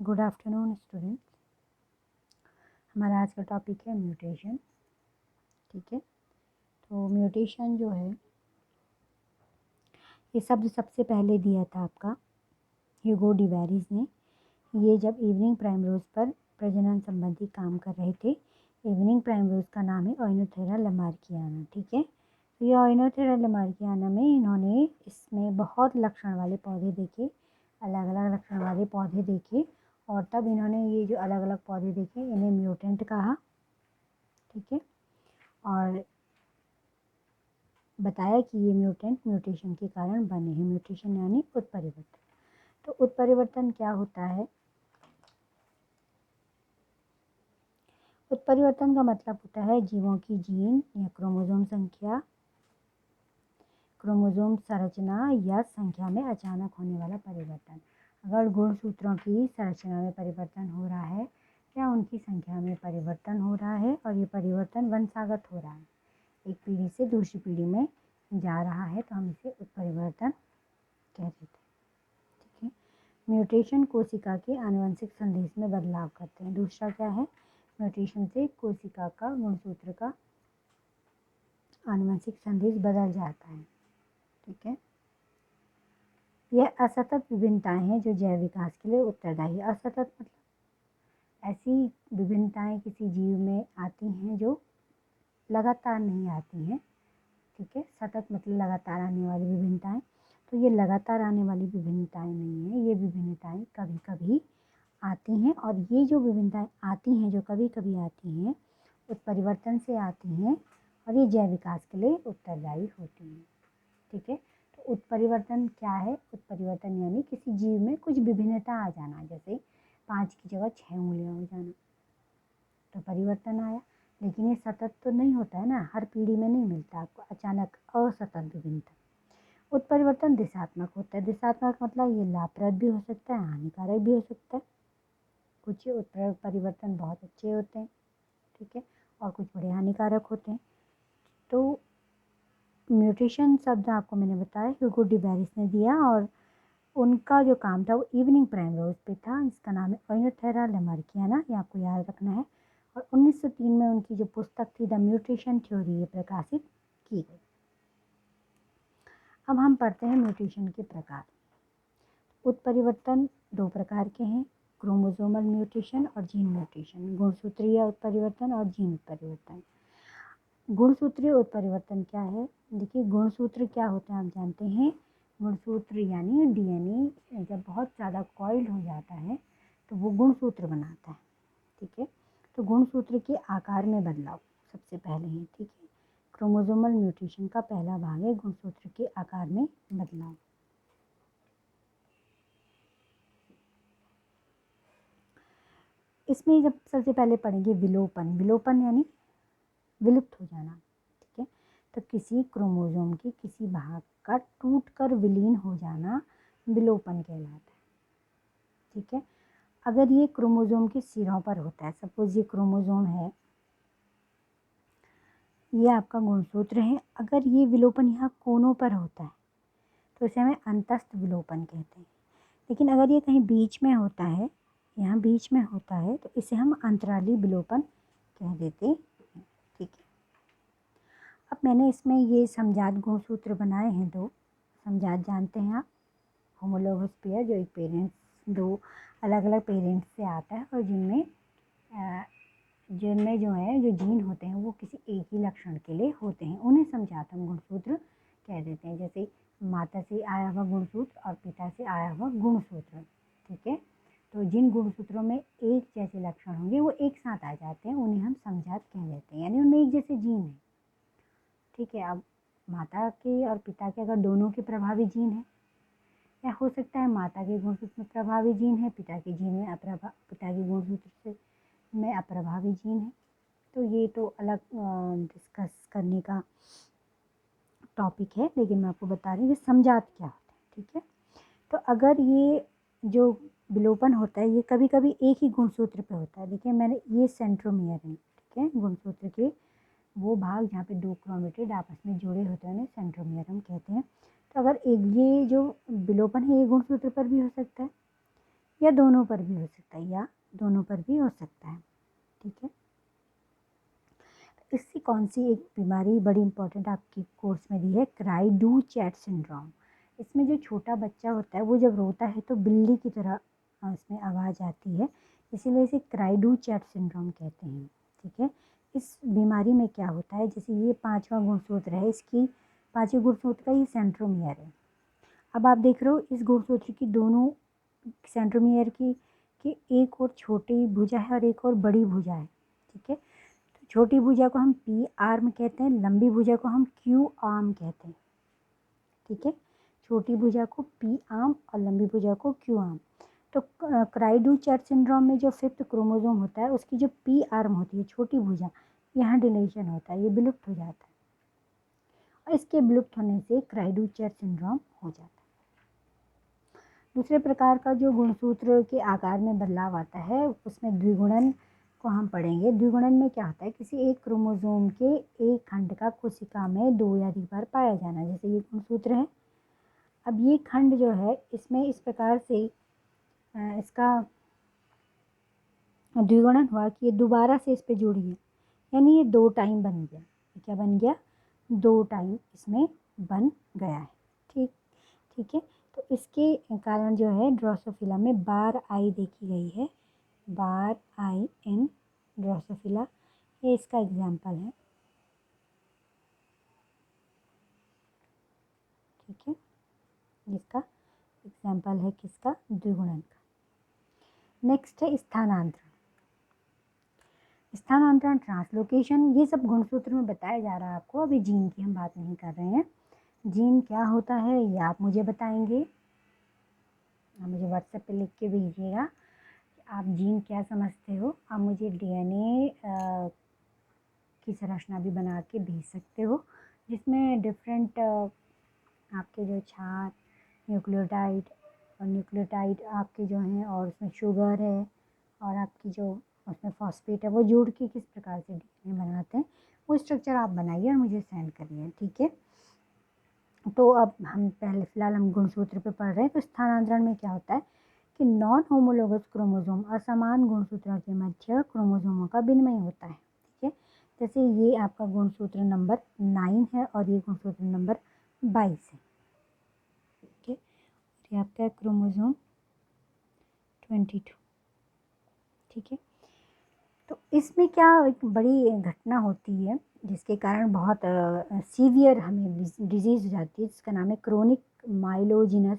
Good afternoon students. हमारा आज का टॉपिक है म्यूटेशन। ठीक है, तो म्यूटेशन जो है ये शब्द सबसे पहले दिया था आपका ह्यूगो डिवेरिस ने। ये जब इवनिंग प्राइमरोज पर प्रजनन संबंधी काम कर रहे थे। इवनिंग प्राइमरोज का नाम है ओइनोथेरा लमार्कियाना। ठीक है, तो ये ओइनोथेरा लमार्कियाना में इन्होंने इसमें बहुत लक्षण वाले पौधे देखे, अलग अलग लक्षण वाले पौधे देखे, और तब इन्होंने ये जो अलग अलग पौधे देखे इन्हें म्यूटेंट कहा। ठीक है, और बताया कि ये म्यूटेशन के कारण बने हैं। म्यूटेशन यानी उत्परिवर्तन। तो उत्परिवर्तन क्या होता है? उत्परिवर्तन का मतलब होता है जीवों की जीन या क्रोमोसोम संख्या, क्रोमोसोम संरचना या संख्या में अचानक होने वाला परिवर्तन। अगर गुणसूत्रों की संरचना में परिवर्तन हो रहा है या उनकी संख्या में परिवर्तन हो रहा है और ये परिवर्तन वंशागत हो रहा है, एक पीढ़ी से दूसरी पीढ़ी में जा रहा है, तो हम इसे उत्परिवर्तन कह देते हैं। ठीक है, म्यूटेशन कोशिका के आनुवंशिक संदेश में बदलाव करते हैं। दूसरा क्या है? म्यूटेशन से कोशिका का गुणसूत्र का आनुवंशिक संदेश बदल जाता है। ठीक है, यह असतत विभिन्नताएं हैं जो जैव विकास के लिए उत्तरदायी है। असतत मतलब ऐसी विभिन्नताएं किसी जीव में आती हैं जो लगातार नहीं आती हैं। ठीक है, सतत मतलब लगातार आने वाली विभिन्नताएं। तो ये लगातार आने वाली विभिन्नताएं नहीं है, ये विभिन्नताएं कभी कभी आती हैं, और ये जो विभिन्नताएं आती हैं जो कभी कभी आती हैं उत्परिवर्तन से आती हैं, और ये जैव विकास के लिए उत्तरदायी होती हैं। ठीक है, तो उत्परिवर्तन क्या है? उत्परिवर्तन यानी किसी जीव में कुछ विभिन्नता आ जाना, जैसे 5 की जगह 6 उंगलियां हो जाना, तो परिवर्तन आया। लेकिन ये सतत तो नहीं होता है ना, हर पीढ़ी में नहीं मिलता आपको अचानक असतत विभिन्नता। उत्परिवर्तन दिशात्मक होता है। दिशात्मक मतलब ये लाभप्रद भी हो सकता है, हानिकारक भी हो सकता है। कुछ उत्परिवर्तन बहुत अच्छे होते हैं, ठीक है, और कुछ बड़े हानिकारक होते हैं। तो म्यूटेशन शब्द आपको मैंने बताया ह्यूगो डिवेरिस ने दिया, और उनका जो काम था वो इवनिंग प्राइमरोज पे था। इसका नाम है ओइनोथेरा लमार्कियाना, ये आपको याद रखना है। और 1903 में उनकी जो पुस्तक थी द म्यूटेशन थ्योरी, ये प्रकाशित की गई। अब हम पढ़ते हैं म्यूटेशन के प्रकार। उत्परिवर्तन 2 प्रकार के हैं, क्रोमोसोमल म्यूटेशन और जीन म्यूटेशन। गुणसूत्रीय उत्परिवर्तन और जीन उत्परिवर्तन। गुणसूत्रीय उत्परिवर्तन क्या है? देखिए, गुणसूत्र क्या होते हैं आप जानते हैं। गुणसूत्र यानी डीएनए जब बहुत ज़्यादा कॉइल्ड हो जाता है तो वो गुणसूत्र बनाता है। ठीक है, तो गुणसूत्र के आकार में बदलाव सबसे पहले है। ठीक है, क्रोमोसोमल म्यूटेशन का पहला भाग है गुणसूत्र के आकार में बदलाव। इसमें जब सबसे पहले पढ़ेंगे विलोपन। विलोपन यानी विलुप्त हो जाना। ठीक है, तो किसी क्रोमोसोम के किसी भाग का टूटकर विलीन हो जाना विलोपन कहलाता है। ठीक है, अगर ये क्रोमोसोम के सिरों पर होता है, सपोज ये क्रोमोसोम है, ये आपका गुणसूत्र है, अगर ये विलोपन यहाँ कोनों पर होता है तो इसे हमें अंतस्थ विलोपन कहते हैं। लेकिन अगर ये कहीं बीच में होता है, यहाँ बीच में होता है, तो इसे हम अंतराली विलोपन कह देते हैं। ठीक है, अब मैंने इसमें ये समजात गुणसूत्र बनाए हैं 2। समजात जानते हैं आप, होमोलोगस पेयर, जो एक पेरेंट्स, 2 अलग अलग पेरेंट्स से आता है, और जिनमें जो है जो जीन होते हैं वो किसी एक ही लक्षण के लिए होते हैं, उन्हें समजात हम गुणसूत्र कह देते हैं। जैसे माता से आया हुआ गुणसूत्र और पिता से आया हुआ गुणसूत्र। ठीक है, तो जिन गुणसूत्रों में एक जैसे लक्षण होंगे वो एक साथ आ जाते हैं, उन्हें हम समजात कह देते हैं, यानी उनमें एक जैसे जीन है। ठीक है, अब माता के और पिता के अगर दोनों के प्रभावी जीन है, या हो सकता है माता के गुणसूत्र में प्रभावी जीन है, पिता के जीन में पिता के गुणसूत्र से में अप्रभावी जीन है, तो ये तो अलग डिस्कस करने का टॉपिक है, लेकिन मैं आपको बता रही हूँ समजात क्या होता है। ठीक है, तो अगर ये जो विलोपन होता है ये कभी कभी एक ही गुणसूत्र पे होता है। देखिए, मैंने ये सेंट्रोमियर है। ठीक है, गुणसूत्र के वो भाग जहाँ पे 2 क्रोमेटिड आपस में जुड़े होते हैं उन्हें सेंट्रोमियर हम कहते हैं। तो अगर एक ये जो विलोपन है ये गुणसूत्र पर भी हो सकता है, या दोनों पर भी हो सकता है, या दोनों पर भी हो सकता है। ठीक है, इससे कौन सी एक बीमारी बड़ी इंपॉर्टेंट आपकी कोर्स में दी है, क्राई डू चैट सिंड्रोम। इसमें जो छोटा बच्चा होता है वो जब रोता है तो बिल्ली की तरह इसमें आवाज़ आती है, इसीलिए इसे क्राई डू चैट सिंड्रोम कहते हैं। ठीक है, इस बीमारी में क्या होता है, जैसे ये 5वां गुणसूत्र है, इसकी 5वें गुणसूत्र का ये सेंट्रोमियर है। अब आप देख रहे हो इस गुणसूत्र की दोनों सेंट्रोमियर की कि एक और छोटी भुजा है और एक और बड़ी भुजा है। ठीक है, तो छोटी भुजा को हम पी आर्म कहते हैं, लंबी भुजा को हम क्यू आर्म कहते हैं। ठीक है, छोटी भुजा को पी आर्म और लंबी भुजा को क्यू आर्म। तो क्राई डू चैट सिंड्रोम में जो 5th क्रोमोसोम होता है उसकी जो पी आर्म होती है, छोटी भुजा, यहाँ डिलीशन होता है, ये विलुप्त हो जाता है, और इसके विलुप्त होने से क्राई डू चैट सिंड्रोम हो जाता है। दूसरे प्रकार का जो गुणसूत्र के आकार में बदलाव आता है उसमें द्विगुणन को हम पढ़ेंगे। द्विगुणन में क्या होता है, किसी एक क्रोमोसोम के एक खंड का कोशिका में 2 या अधिक बार पाया जाना, जैसे ये गुणसूत्र है। अब ये खंड जो है इसमें इस प्रकार से इसका द्विगुणन हुआ कि ये दोबारा से इस पे जुड़ी है, यानी ये 2 टाइम बन गया। ये क्या बन गया, 2 टाइम इसमें बन गया है। ठीक है, तो इसके कारण जो है ड्रोसोफिला में बार आई देखी गई है, बार आई इन ड्रोसोफिला, ये इसका एग्जाम्पल है। ठीक है, इसका एग्जाम्पल है किसका, द्विगुणन का। नेक्स्ट है स्थानांतरण। स्थानांतरण, ट्रांसलोकेशन, ये सब गुणसूत्र में बताया जा रहा है आपको, अभी जीन की हम बात नहीं कर रहे हैं। जीन क्या होता है ये आप मुझे बताएंगे, आप मुझे व्हाट्सएप पे लिख के भेजिएगा कि आप जीन क्या समझते हो। आप मुझे डीएनए की संरचना भी बना के भेज सकते हो, जिसमें डिफरेंट आपके जो छार, न्यूक्लियोटाइड और न्यूक्लियोटाइड आपके जो हैं, और उसमें शुगर है और आपकी जो उसमें फॉस्फेट है, वो जोड़ के किस प्रकार से डीएनए बनाते हैं, वो स्ट्रक्चर आप बनाइए और मुझे सेंड करिए। ठीक है, तो अब हम पहले फ़िलहाल हम गुणसूत्र पे पढ़ रहे हैं। तो स्थानांतरण में क्या होता है कि नॉन होमोलोगस क्रोमोसोम असमान गुणसूत्रों के मध्य क्रोमोसोमों का विनिमय होता है। ठीक है, जैसे ये आपका गुणसूत्र नंबर 9 है और ये गुणसूत्र नंबर 22 है। ठीक है, ये आपका क्रोमोसोम 22। ठीक है, तो इसमें क्या एक बड़ी घटना होती है जिसके कारण बहुत सीवियर हमें डिजीज़ हो जाती है, जिसका नाम है क्रोनिक माइलोजिनस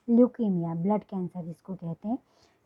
ल्यूकीमिया, ब्लड कैंसर जिसको कहते हैं।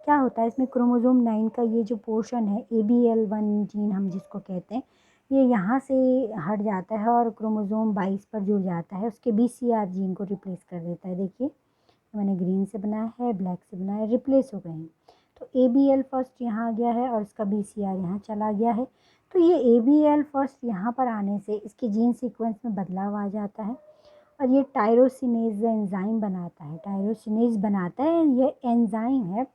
क्या होता है इसमें, क्रोमोसोम 9 का ये जो पोर्शन है ABL1 जीन हम जिसको कहते हैं, ये यहाँ से हट जाता है और क्रोमोसोम 22 पर जुड़ जाता है, उसके BCR जीन को रिप्लेस कर देता है। देखिए मैंने ग्रीन से बनाया है, ब्लैक से बनाया है, रिप्लेस हो गए हैं। तो ABL फर्स्ट यहाँ आ गया है और इसका BCR यहाँ चला गया है। तो ये ABL फर्स्ट यहाँ पर आने से इसके जीन सीक्वेंस में बदलाव आ जाता है और ये टायरोसिनेज एंजाइम बनाता है। टायरोसिनेज बनाता है, ये एंजाइम है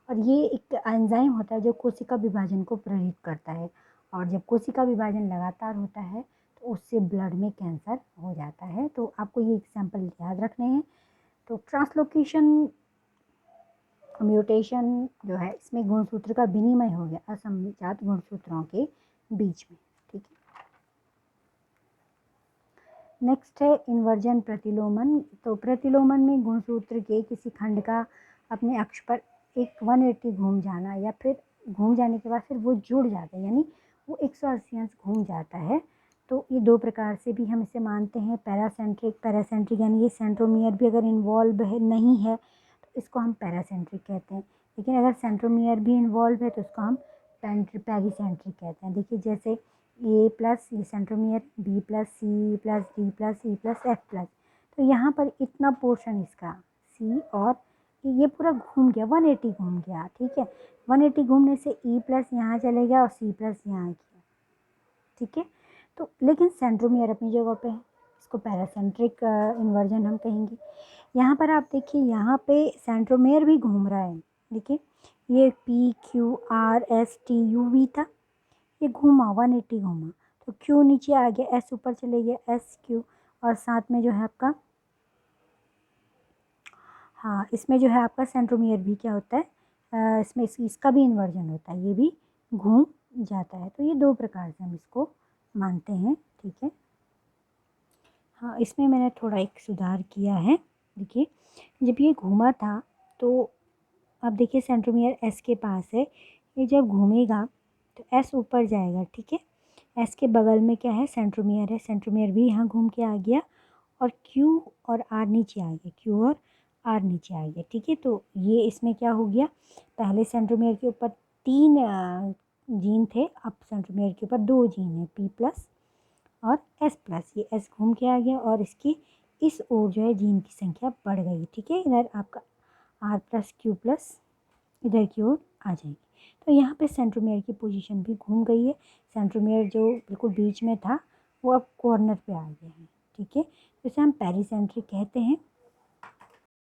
और ये एक एंजाइम होता है जो कोशिका विभाजन को प्रेरित करता है, और जब कोशिका विभाजन लगातार होता है तो उससे ब्लड में कैंसर हो जाता है। तो आपको ये एग्जाम्पल याद रखने हैं। तो ट्रांसलोकेशन, म्यूटेशन जो है इसमें गुणसूत्र का विनिमय हो गया असंजात गुणसूत्रों के बीच में। ठीक है, नेक्स्ट है इन्वर्जन प्रतिलोमन। तो प्रतिलोमन में गुणसूत्र के किसी खंड का अपने अक्ष पर एक 180 घूम जाना, या फिर घूम जाने के बाद फिर वो जुड़ जाता है, यानी वो 180 अंश घूम जाता है। तो ये 2 प्रकार से भी हम इसे मानते हैं, पैरासेंट्रिक यानी ये सेंट्रोमियर भी अगर इन्वॉल्व है नहीं है तो इसको हम पैरासेंट्रिक कहते हैं, लेकिन अगर सेंट्रोमियर भी इन्वॉल्व है तो इसको हम पेरीसेंट्रिक कहते हैं। देखिए जैसे A प्लस ये centromere, B plus C plus D plus E plus F plus, तो यहाँ पर इतना पोर्शन इसका C और ये पूरा घूम गया, 180 घूम गया। ठीक है, 180 घूमने से E प्लस यहाँ चले गया और C प्लस यहाँ गया। ठीक है, तो लेकिन सेंट्रोमियर अपनी जगह पे है, इसको पैरासेंट्रिक इन्वर्जन हम कहेंगे। यहाँ पर आप देखिए, यहाँ पे सेंट्रोमियर भी घूम रहा है। देखिए ये PQRSTUV था, ये घूमा 180 घूमा, तो Q नीचे आ गया, S ऊपर चले गया SQ, और साथ में जो है आपका, हाँ इसमें जो है आपका सेंट्रोमियर भी क्या होता है, इसमें इसका भी इन्वर्जन होता है, ये भी घूम जाता है। तो ये 2 प्रकार से हम इसको मानते हैं, ठीक है। हाँ, इसमें मैंने थोड़ा एक सुधार किया है। देखिए, जब ये घूमा था तो अब देखिए सेंट्रोमियर एस के पास है, ये जब घूमेगा तो एस ऊपर जाएगा, ठीक है। एस के बगल में क्या है, सेंट्रोमियर है, सेंट्रोमियर भी यहाँ घूम के आ गया और क्यू और आर नीचे आ गया, क्यू और आर नीचे आ गया, ठीक है। तो ये इसमें क्या हो गया, पहले सेंट्रोमियर के ऊपर 3 जीन थे, अब सेंट्रोमियर के ऊपर 2 जीन है, पी प्लस और एस प्लस। ये एस घूम के आ गया और इसकी इस ओर जो है जीन की संख्या बढ़ गई, ठीक है। इधर आपका आर प्लस क्यू प्लस इधर की ओर आ जाएगी। तो यहाँ पे सेंट्रोमियर की पोजीशन भी घूम गई है। सेंट्रोमियर जो बिल्कुल बीच में था वो अब कॉर्नर पे आ गया है, ठीक है। तो इसे हम पेरीसेंट्रिक कहते हैं।